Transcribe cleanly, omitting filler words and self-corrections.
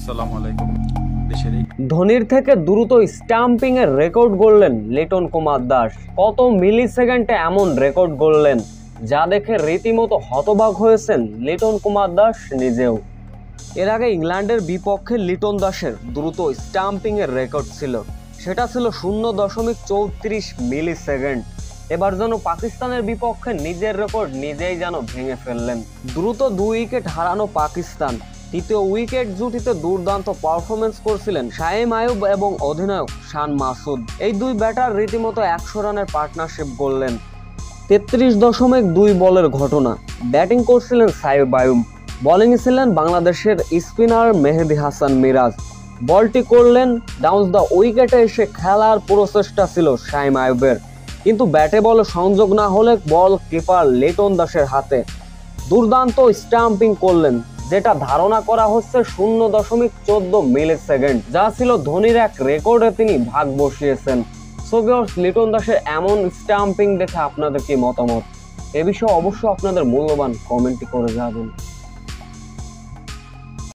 আসসালামু আলাইকুম। ধোনির থেকে দ্রুত স্টাম্পিং এর রেকর্ড গড়লেন লিটন কুমার দাস। কত মিলি সেকেন্ডে এমন রেকর্ড গড়লেন যা দেখে রীতিমতো হতবাক হয়েছেন লিটন কুমার দাস নিজেও। এর আগে ইংল্যান্ডের বিপক্ষে লিটন দাসের দ্রুত স্টাম্পিং এর রেকর্ড ছিল, সেটা ছিল 0.34 মিলি সেকেন্ড। এবার যেন পাকিস্তানের বিপক্ষে নিজের রেকর্ড নিজেই যেন ভেঙে ফেললেন। দ্রুত 2 উইকেট হারানো পাকিস্তান তৃতীয় উইকেট জুটিতে দুর্দান্ত পারফরমেন্স করছিলেন শাহিম আয়ুব এবং অধিনায়ক শান মাসুদ। এই দুই ব্যাটার রীতিমতো 100 রানের পার্টনারশিপ করলেন। 33.2 বলের ঘটনা। ব্যাটিং করছিলেন শাহিম আয়ুব, বোলিং ছিলেন বাংলাদেশের স্পিনার মেহেদী হাসান মিরাজ। বলটি করলেন ডাউন দ্য উইকেটে এসে খেলার প্রচেষ্টা ছিল শাহিম আয়ুবের, কিন্তু ব্যাটে বলে সংযোগ না হলে বল কিপার লিটন দাসের হাতে। দুর্দান্ত স্টাম্পিং করলেন, যেটা ধারণা করা হচ্ছে 0.14 মিলি সেকেন্ড, যা ছিল ধোনির এক রেকর্ডে তিনি ভাগ বসিয়েছেন। সো ভিউয়ার্স, লিটন দাসের এমন স্টাম্পিং দেখে আপনাদের কি মতামত? এ বিষয়ে অবশ্যই আপনাদের মূল্যবান কমেন্ট করে যাবেন।